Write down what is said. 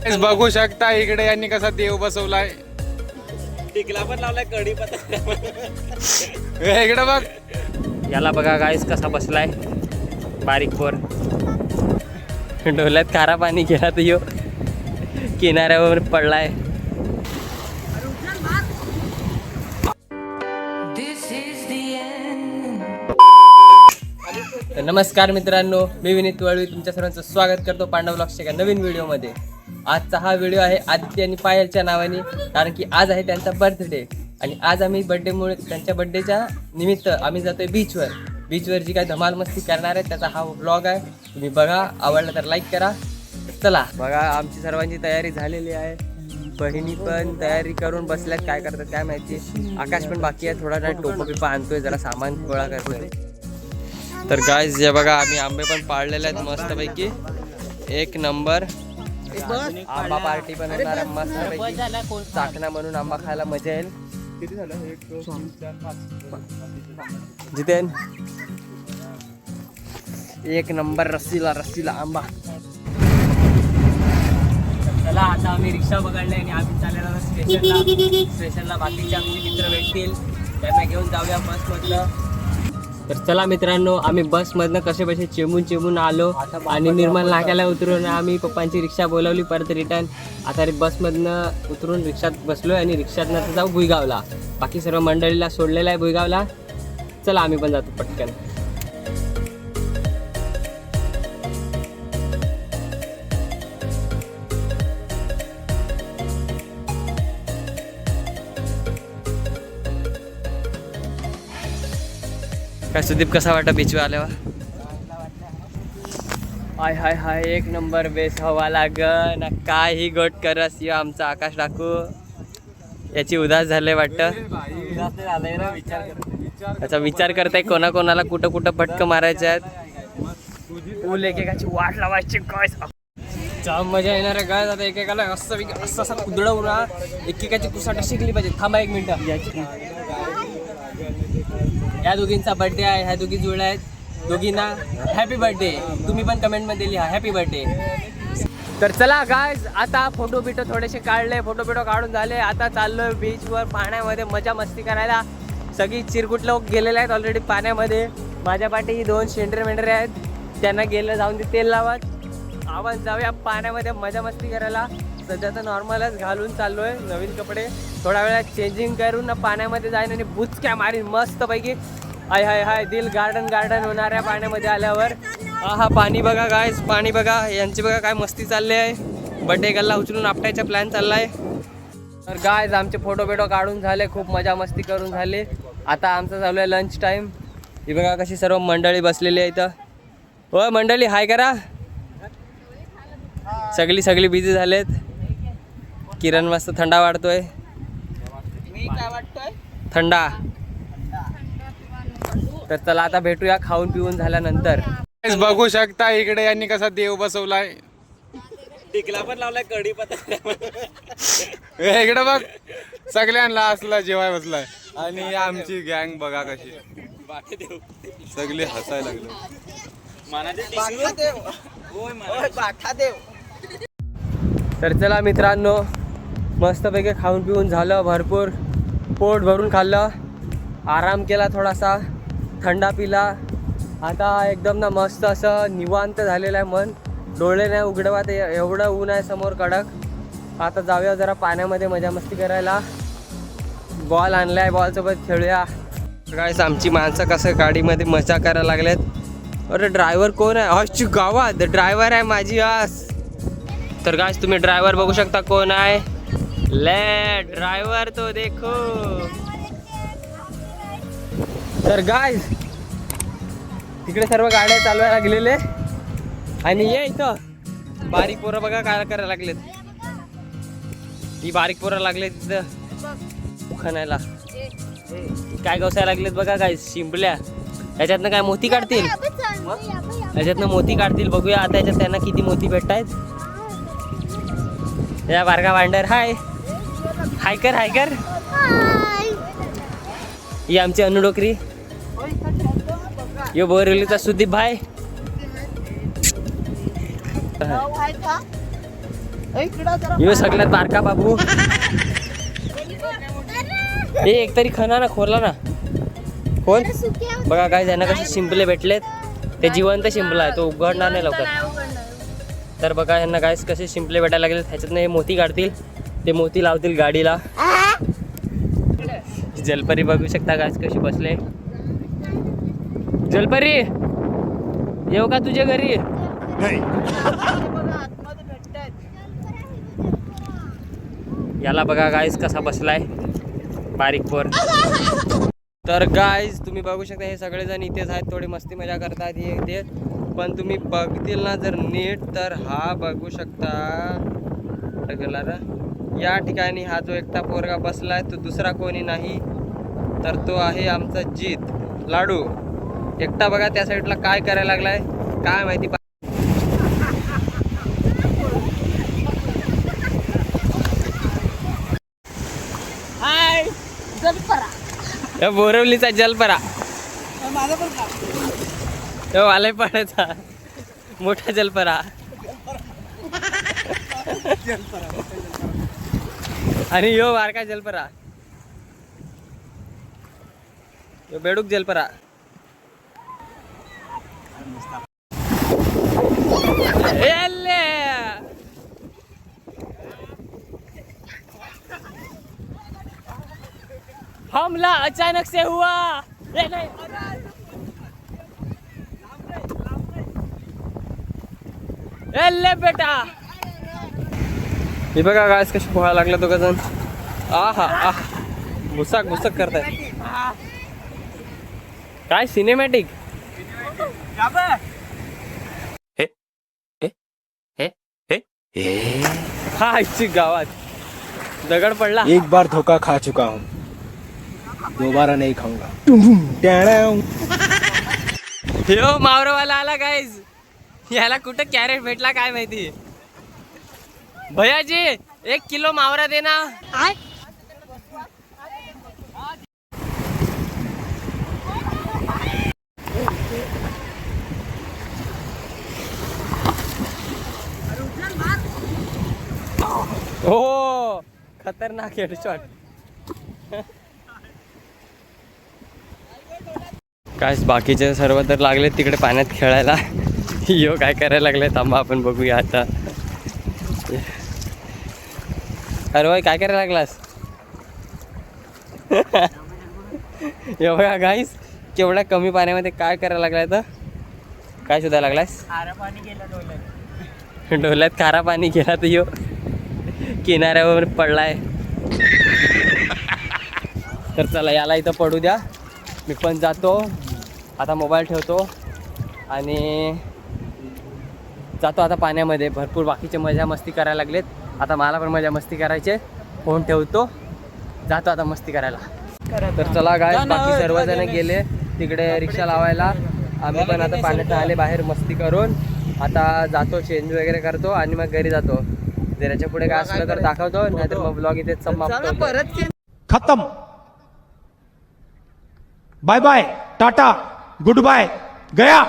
बघू शकता इकडे यांनी कसा देव बसवलाय. टिकला पण लावलाय कडी पत्ता. इकडे बघ. याला बघा गाईस कसा बसलाय बारीक पोर. डोल्यात खारा पाणी गेला तर यो किनाऱ्यावर पडलाय. तर नमस्कार मित्रांनो, मी विनीत वळवी तुमच्या सर्वांचं स्वागत करतो पांडव ब्लॉग्सच्या एका नवीन व्हिडिओमध्ये. आजचा हा व्हिडिओ आहे आदित्य आणि पायलच्या नावाने, कारण की आज आहे त्यांचा बर्थडे. आणि आज आम्ही बर्थडेमुळे त्यांच्या बर्थडेच्या निमित्त आम्ही जातोय बीचवर जी काय धमाल मस्ती करणार आहे त्याचा हा व्लॉग आहे. तुम्ही बघा, आवडला तर लाईक करा. चला बघा, आमची सर्वांची तयारी झालेली आहे. बहिणी पण तयारी करून बसल्यात, काय करतात काय माहिती. आकाश पण बाकी आहे, थोडा नाही टोपा बिपा आणतोय, जरा सामान गोळा करतोय. तर गाईज हे बघा, आम्ही आंबे पण पाळलेले आहेत मस्तपैकी, एक नंबर. आंबा पार्टी पण होणार आहे मस्तपैकी. चाकणा म्हणून आंबा खायला मजा येईल. जितेन एक नंबर रस्सीला आंबा. चला आता आम्ही रिक्षा पकडले आणि आम्ही चाललेलो स्टेशनला. बाकीचे आमचे मित्र भेटतील, त्यांना घेऊन जाऊया बसमधलं. तर चला मित्रांनो, आम्ही बसमधनं कसे चेमून आलो आणि निर्मल नाक्याला उतरून आम्ही पप्पांची रिक्षा बोलावली परत रिटर्न. आता बसमधनं उतरून रिक्षात बसलोय आणि रिक्षातनं जाऊ भुईगावला. बाकी सर्व मंडळीला सोडलेलं आहे भुईगावला. चला आम्ही पण जातो पटकन. काय सुदीप, कसा वाटतं बीचवर आल्यावर? हाय एक नंबर बेस हवा लागन. काय ही गोट करस यो आमचा आकाश टाकू. याची उदास झाले वाटतं. अच्छा, विचार करताय कोणाला कुठं फटकं मारायचे आहेत. फुल एकेकाची वाट लावायची. काय जाम मजा येणार आहे काय. आता एकेकाला असं कुदळवून एकेकाची कुसाट शिकली पाहिजे. थांबा एक मिनिट. या दोघींचा बर्थडे आहे, ह्या दोघी जुळल्या आहेत. दोघींना हॅपी बर्थडे. तुम्ही पण कमेंटमध्ये लिहा हॅपी बर्थडे. तर चला गाईज, आता फोटो थोडेसे काढले, फोटो काढून झाले. आता चाललोय बीचवर पाण्यामध्ये मजा मस्ती करायला. सगळी चिरकुट लोक गेलेले आहेत ऑलरेडी पाण्यामध्ये. माझ्या पाठी ही 2 शेंडरे आहेत, त्यांना गेलं जाऊन ते तेल लावत. आपण जाऊया पाण्यामध्ये मजा मस्ती करायला. सध्या तर नॉर्मलच घालून चाललोय, नवीन कपडे. थोड्या वेळात चेंजिंग करून पाण्यामध्ये जाईन आणि बुचक्या मारीन मस्तपैकी. हाय दिल गार्डन होणार आहे पाण्यामध्ये आल्यावर. हा पाणी बघा गाईज, पाणी बघा. यांची बघा काय मस्ती चालली आहे. बर्थडे गल्ला उचलून आपटायचा प्लॅन चाललाय. तर गाईज आमचे फोटो काढून झाले, खूप मजा मस्ती करून झाले. आता आमचं चालू आहे लंच टाईम. ही बघा कशी सर्व मंडळी बसलेली आहे इथं. हो मंडळी, हाय करा. सगळी बिझी झालेत. किरण मस्त थंडा वाढतोय. मी काय वाटतोय? थंडा. तर चला आता भेटूया खाऊन पिऊन झाल्यानंतर. बघू शकता इकडे यांनी कसा देव बसवलाय. टिकला पण लावलाय कडी पत्ता. इकडे बघ, सगळ्यांना असला जेवाय बसलाय. आणि आमची गँग बघा कशी सगळे हसायला लागले. तर चला मित्रांनो, मस्तपैकी खाऊन पिऊन झालं, भरपूर पोट भरून खाल्लं, आराम केला, थोडासा थंडा पिला. आता एकदम ना मस्त असं निवांत झालेलं आहे मन. डोळे नाही उघडवा, ते एवढं ऊन आहे समोर कडक. आता जाऊया जरा पाण्यामध्ये मजा मस्ती करायला. बॉल आणलाय, बॉलसोबत खेळूया. काय आमची माणसं कसं गाडीमध्ये मजा करायला लागलेत. अरे ड्रायव्हर कोण आहे? हसची गावात ड्रायव्हर आहे माझी हस. तर गाइस तुम्ही ड्रायव्हर बघू शकता कोण आहे. ले ड्रायव्हर तो देखो. तर गाइस तिकडे सर्व गाड्या चालवायला लागलेले आणि ये इथं बारीक पोरं बघा काय करायला लागलेत. ही बारीक पोरं लागलेत तिथं खणायला. काय गवसायला लागलेत बघा गाइस, शिंपल्या. याच्यातनं काय मोती काढतील, याच्यातनं मोती काढतील. बघूया आता याच्यात त्यांना किती मोती भेटतायत. या बारका वांडर हाय कर. ही आमची अनुडोकरी. यो बोरिवलीचा सुदीप भाई. यो सगळ्यात बारका बाबू. हे एक तरी खना ना खोरला ना कोण बघा काय त्यांना कसे शिंपले भेटलेत. ते जिवंत शिंपला आहे तो उघडणार नाही लवकर. तर बघा यांना काय कसे शिंपले भेटायला लागले. ह्याच्यातनं हे मोती काढतील ते मोती लावतील गाडीला. जलपरी बघू शकता काय कशी बसले. जलपरी येऊ का तुझ्या घरी. याला बघा गाईस कसा बसलाय बारीक पोर. तर गाईज तुम्ही बघू शकता हे सगळेजण इथेच आहेत. थोडी मस्ती मजा करतात हे इथे. पण तुम्ही बघतील ना जर नीट तर हा बघू शकता गेला ना या ठिकाणी हा जो एकटा पोरगा बसलाय तो दुसरा कोणी नाही तर तो आहे आमचा जीत लाडू. एकटा बघा त्या साईडला काय करायला लागलाय काय माहिती. हाय जलपरा. बोरवलीचा जलपरा तो आलाय पाण्याचा मोठा जलपरा. आणि यो बारका जलपरा यो बेडूक जलपरा. हमला अचानक से हुआ. एल्ले बेटा हे बघा गायस कशी पोहायला लागला तो जण. आहा आह घुसक घुसक करताय काय सिनेमॅटिक. हा इच्छिक गावात दगड पडला. एक बार धोखा खा चुका हूँ, दोबारा नहीं खाऊंगा. हो मावरवाला आला गाईज. याला कुठं कॅरेट भेटला काय माहिती. भैयाजी 1 किलो मावरा देना. हो खतरनाक हेडशॉट. काय बाकीचे सर्व तर लागले तिकडे पाण्यात खेळायला. यो काय करायला लागले थांबा आपण बघूया आता. अरे भाई काय करायला लागलास. यो बघा गाईस केवढ्या कमी पाण्यामध्ये काय करायला लागलाय. तर काय शोधायला लागलास. डोल्यात खारा पाणी गेला तर यो किनाऱ्यावर पडलाय. तर चला याला इथं पडू द्या. मी पण जातो आता मोबाईल ठेवतो आणि जातो आता पाण्यामध्ये. भरपूर बाकीचे मजा मस्ती करायला लागलेत. आता मला पण मजा मस्ती करायचे. फोन ठेवतो जातो आता मस्ती करायला. तर चला गाय बाकी सर्वजण गेले तिकडे रिक्षा लावायला. आम्ही पण आता पाण्यात आले बाहेर मस्ती करून. आता जातो चेंज वगैरे करतो आणि मग घरी जातो. जर याच्या पुढे काय असलं तर दाखवतो नाहीतर मग ब्लॉग इथेच समाप्त होतो. खत्म. Bye bye tata goodbye गया.